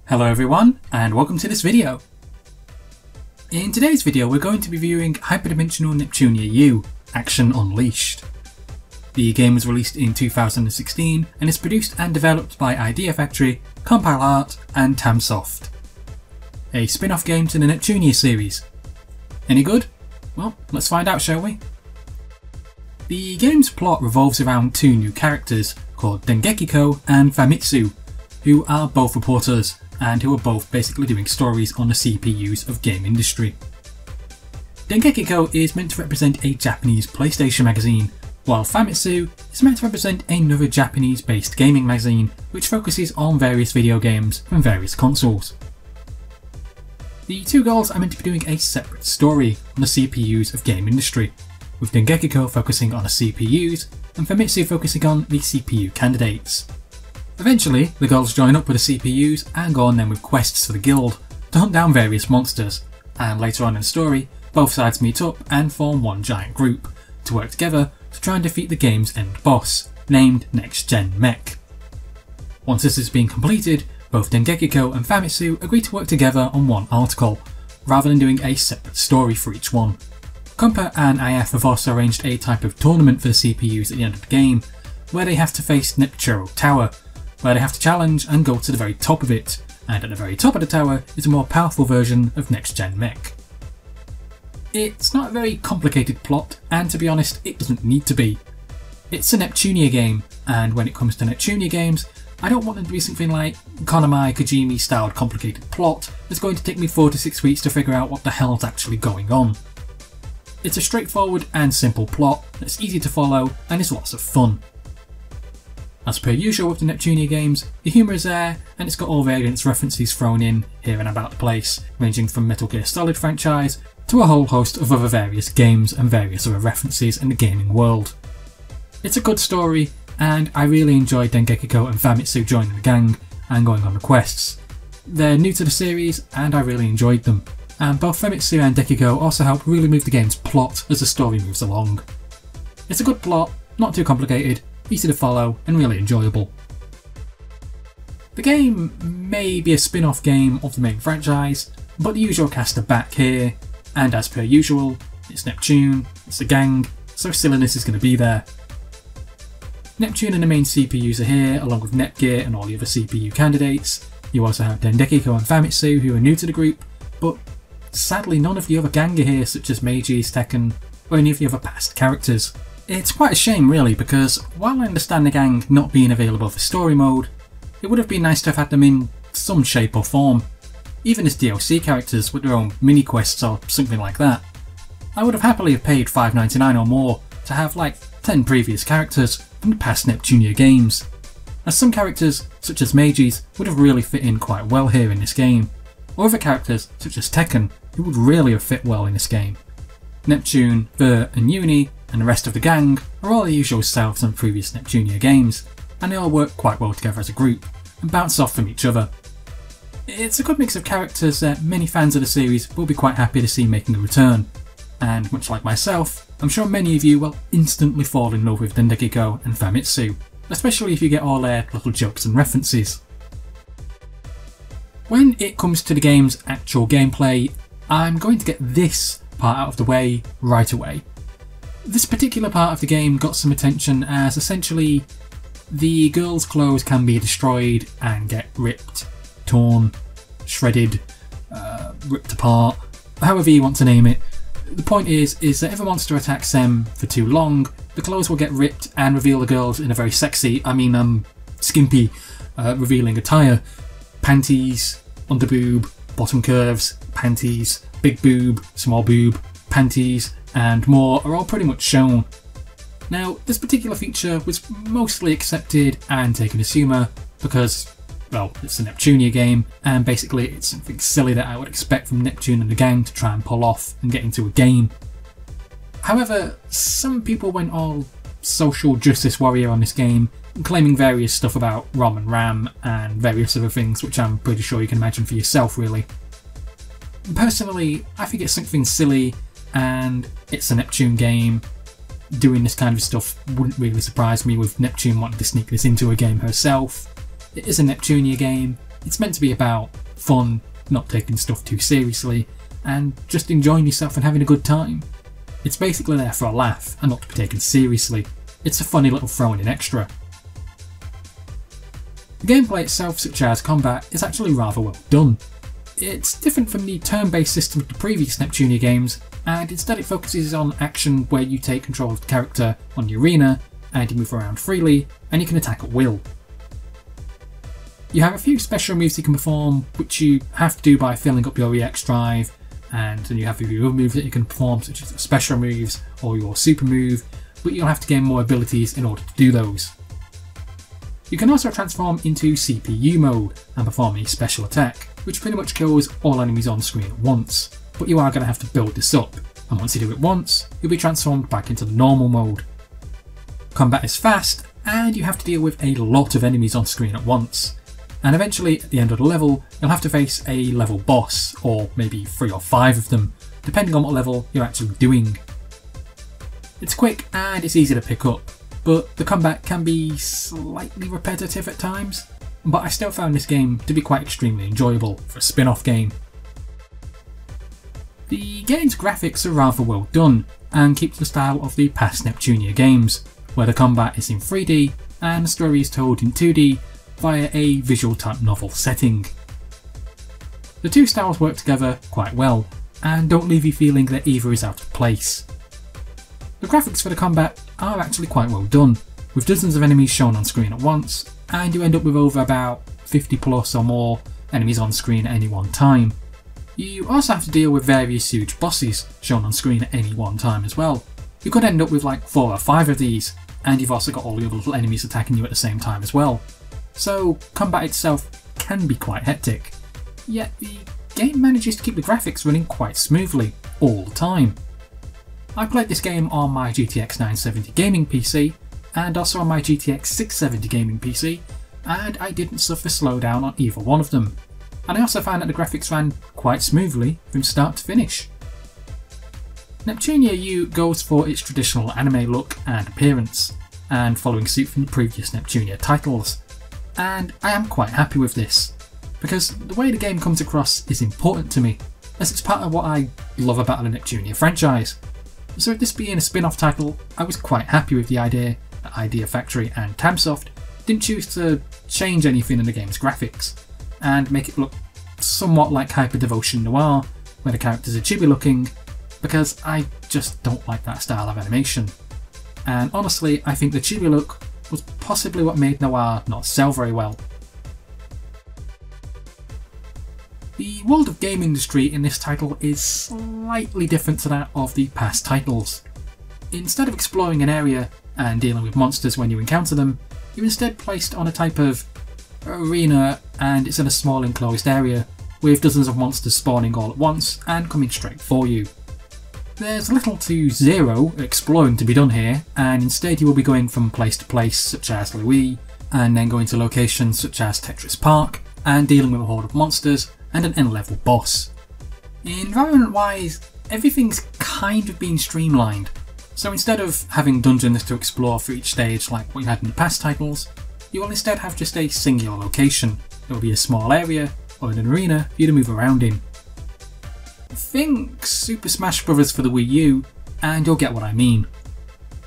Hello everyone, and welcome to this video. In today's video we're going to be viewing Hyperdimension Neptunia U, Action Unleashed. The game was released in 2016 and is produced and developed by Idea Factory, Compile Art and Tamsoft. A spin-off game to the Neptunia series. Any good? Well, let's find out, shall we? The game's plot revolves around two new characters called Dengekiko and Famitsu, who are both reporters and who are both basically doing stories on the CPUs of game industry. Dengekiko is meant to represent a Japanese PlayStation magazine, while Famitsu is meant to represent another Japanese-based gaming magazine which focuses on various video games from various consoles. The two girls are meant to be doing a separate story on the CPUs of game industry, with Dengekiko focusing on the CPUs and Famitsu focusing on the CPU candidates. Eventually, the girls join up with the CPUs and go on then with quests for the guild to hunt down various monsters, and later on in the story, both sides meet up and form one giant group to work together to try and defeat the game's end boss, named Next Gen Mech. Once this has been completed, both Dengekiko and Famitsu agree to work together on one article, rather than doing a separate story for each one. Compa and IF have also arranged a type of tournament for the CPUs at the end of the game, where they have to face Neptune Tower, where they have to challenge and go to the very top of it, and at the very top of the tower is a more powerful version of Next Gen Mech. It's not a very complicated plot, and to be honest, it doesn't need to be. It's a Neptunia game, and when it comes to Neptunia games, I don't want them to be something like Konami Kojima styled complicated plot that's going to take me 4 to 6 weeks to figure out what the hell's actually going on. It's a straightforward and simple plot that's easy to follow and is lots of fun. As per usual with the Neptunia games, the humour is there and it's got all variants references thrown in here and about the place, ranging from Metal Gear Solid franchise to a whole host of other various games and various other references in the gaming world. It's a good story, and I really enjoyed Dengekiko and Famitsu joining the gang and going on the quests. They're new to the series and I really enjoyed them, and both Famitsu and Dekiko also help really move the game's plot as the story moves along. It's a good plot, not too complicated, easy to follow and really enjoyable. The game may be a spin-off game of the main franchise, but the usual cast are back here, and as per usual, it's Neptune, it's the gang, so silliness is going to be there. Neptune and the main CPUs are here, along with Netgear and all the other CPU candidates. You also have Dengekiko and Famitsu, who are new to the group, but sadly none of the other gang are here, such as Meiji, Tekken, or any of the other past characters. It's quite a shame really, because while I understand the gang not being available for story mode, it would have been nice to have had them in some shape or form, even as DLC characters with their own mini quests or something like that. I would have happily paid $5.99 or more to have like 10 previous characters from the past Neptunia games, as some characters such as Meiji's would have really fit in quite well here in this game, or other characters such as Tekken who would really have fit well in this game. Neptune, Ver and Uni and the rest of the gang are all the usual selves from previous Neptunia games, and they all work quite well together as a group and bounce off from each other. It's a good mix of characters that many fans of the series will be quite happy to see making a return, and much like myself, I'm sure many of you will instantly fall in love with Dengekiko and Famitsu, especially if you get all their little jokes and references. When it comes to the game's actual gameplay, I'm going to get this part out of the way right away. This particular part of the game got some attention as essentially the girls' clothes can be destroyed and get ripped, torn, shredded, ripped apart, however you want to name it. The point is that if a monster attacks them for too long, the clothes will get ripped and reveal the girls in a very sexy, skimpy, revealing attire. Panties, underboob, bottom curves, panties, big boob, small boob, panties, and more are all pretty much shown. Now, this particular feature was mostly accepted and taken as humour because, well, it's a Neptunia game, and basically it's something silly that I would expect from Neptune and the gang to try and pull off and get into a game. However, some people went all social justice warrior on this game, claiming various stuff about ROM and RAM and various other things which I'm pretty sure you can imagine for yourself really. Personally, I think it's something silly, and it's a Neptune game. Doing this kind of stuff wouldn't really surprise me, with Neptune wanting to sneak this into a game herself. It is a Neptunia game, It's meant to be about fun, not taking stuff too seriously, and just enjoying yourself and having a good time. It's basically there for a laugh and not to be taken seriously. It's a funny little thrown-in extra. The gameplay itself, such as combat, is actually rather well done. It's different from the turn-based system of the previous Neptunia games, and instead it focuses on action where you take control of the character on the arena, and you move around freely, and you can attack at will. You have a few special moves you can perform, which you have to do by filling up your EX drive, and then you have a few other moves that you can perform, such as special moves or your super move, but you'll have to gain more abilities in order to do those. You can also transform into CPU mode and perform a special attack, which pretty much kills all enemies on screen at once, but you are going to have to build this up, and once you do it once, you'll be transformed back into the normal mode. Combat is fast, and you have to deal with a lot of enemies on screen at once, and eventually at the end of the level, you'll have to face a level boss, or maybe 3 or 5 of them, depending on what level you're actually doing. It's quick and it's easy to pick up, but the combat can be slightly repetitive at times, but I still found this game to be quite extremely enjoyable for a spin-off game. The game's graphics are rather well done and keep the style of the past Neptunia games, where the combat is in 3D and the story is told in 2D via a visual type novel setting. The two styles work together quite well and don't leave you feeling that either is out of place. The graphics for the combat are actually quite well done, with dozens of enemies shown on screen at once, and you end up with over about 50 plus or more enemies on screen at any one time. You also have to deal with various huge bosses shown on screen at any one time as well. You could end up with like 4 or 5 of these, and you've also got all the other little enemies attacking you at the same time as well. So combat itself can be quite hectic, yet the game manages to keep the graphics running quite smoothly all the time. I played this game on my GTX 970 gaming PC and also on my GTX 670 gaming PC, and I didn't suffer slowdown on either one of them. And I also found that the graphics ran quite smoothly from start to finish. Neptunia U goes for its traditional anime look and appearance, and following suit from the previous Neptunia titles, and I am quite happy with this, because the way the game comes across is important to me, as it's part of what I love about the Neptunia franchise. So with this being a spin-off title, I was quite happy with the idea that Idea Factory and Tamsoft didn't choose to change anything in the game's graphics, and make it look somewhat like Hyperdimension Noir, where the characters are chibi looking, because I just don't like that style of animation. And honestly, I think the chibi look was possibly what made Noir not sell very well. The world of game industry in this title is slightly different to that of the past titles. Instead of exploring an area and dealing with monsters when you encounter them, you're instead placed on a type of arena, and it's in a small enclosed area with dozens of monsters spawning all at once and coming straight for you. There's little to zero exploring to be done here, and instead you will be going from place to place such as Louis, and then going to locations such as Tetris Park, and dealing with a horde of monsters and an end-level boss. Environment-wise, everything's kind of been streamlined, so instead of having dungeons to explore for each stage like what you had in the past titles, you will instead have just a singular location. There will be a small area or an arena for you to move around in. Think Super Smash Bros. For the Wii U, and you'll get what I mean.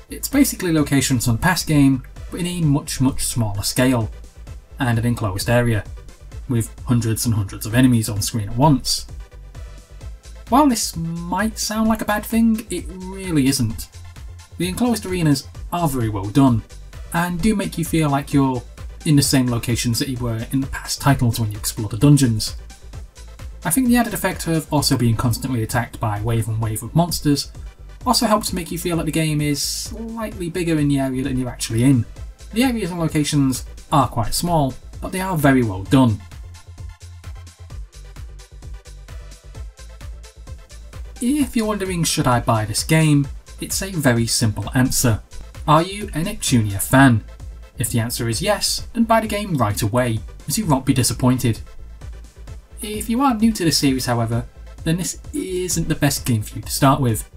It's basically locations on the past game, but in a much smaller scale, and an enclosed area, with hundreds and hundreds of enemies on screen at once. While this might sound like a bad thing, it really isn't. The enclosed arenas are very well done, and do make you feel like you're in the same locations that you were in the past titles when you explore the dungeons. I think the added effect of also being constantly attacked by wave and wave of monsters also helps make you feel that the game is slightly bigger in the area than you're actually in. The areas and locations are quite small, but they are very well done. If you're wondering should I buy this game, it's a very simple answer. Are you a Neptunia fan? If the answer is yes, then buy the game right away, as you won't be disappointed. If you are new to the series however, then this isn't the best game for you to start with,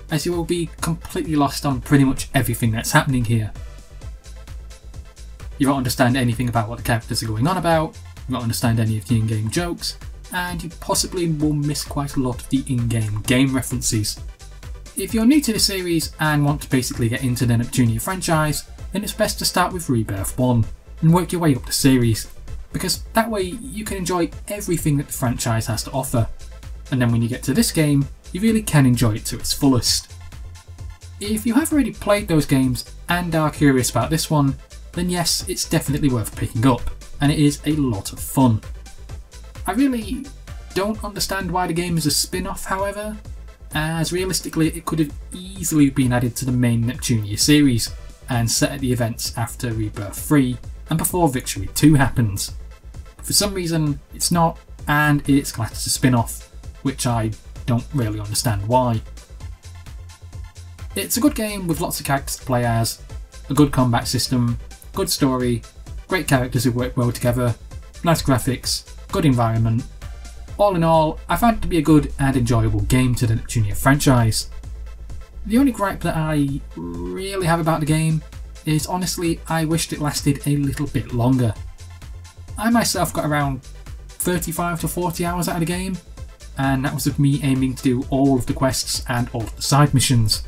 as you will be completely lost on pretty much everything that's happening here. You won't understand anything about what the characters are going on about, you won't understand any of the in-game jokes, and you possibly will miss quite a lot of the in-game game references. If you're new to the series and want to basically get into the Neptunia franchise, then it's best to start with Rebirth 1 and work your way up the series, because that way you can enjoy everything that the franchise has to offer, and then when you get to this game, you really can enjoy it to its fullest. If you have already played those games and are curious about this one, then yes, it's definitely worth picking up, and it is a lot of fun. I really don't understand why the game is a spin-off, however, as realistically it could have easily been added to the main Neptunia series and set at the events after Rebirth 3 and before Victory 2 happens. For some reason it's not, and it's classed as a spin-off, which I don't really understand why. It's a good game with lots of characters to play as, a good combat system, good story, great characters who work well together, nice graphics, good environment. All in all, I found it to be a good and enjoyable game to the Neptunia franchise. The only gripe that I really have about the game is honestly I wished it lasted a little bit longer. I myself got around 35 to 40 hours out of the game, and that was with me aiming to do all of the quests and all of the side missions.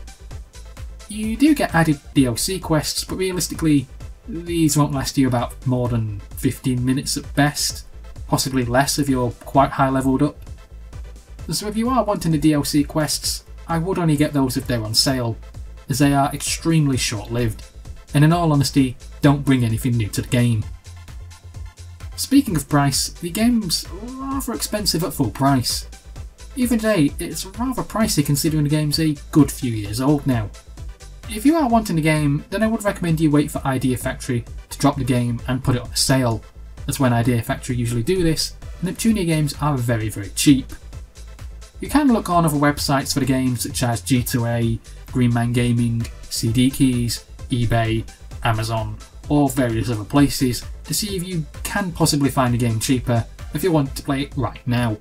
You do get added DLC quests, but realistically these won't last you about more than 15 minutes at best, possibly less if you're quite high leveled up. So if you are wanting the DLC quests, I would only get those if they're on sale, as they are extremely short lived, and in all honesty don't bring anything new to the game. Speaking of price, the game's rather expensive at full price. Even today, it's rather pricey considering the game's a good few years old now. If you are wanting the game, then I would recommend you wait for Idea Factory to drop the game and put it on a sale, as when Idea Factory usually do this, Neptunia games are very cheap. You can look on other websites for the game such as G2A, Green Man Gaming, CD Keys, eBay, Amazon, or various other places to see if you can possibly find the game cheaper if you want to play it right now.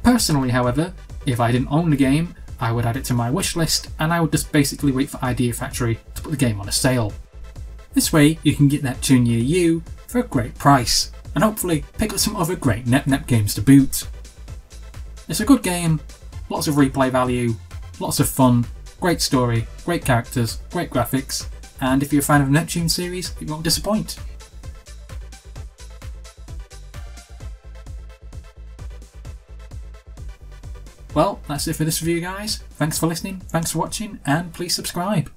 Personally, however, if I didn't own the game, I would add it to my wish list and I would just basically wait for Idea Factory to put the game on a sale. This way you can get Neptunia U for a great price and hopefully pick up some other great Nep games to boot. It's a good game, lots of replay value, lots of fun, great story, great characters, great graphics, and if you're a fan of the Neptune series, it won't disappoint. Well, that's it for this review guys. Thanks for listening, thanks for watching, and please subscribe.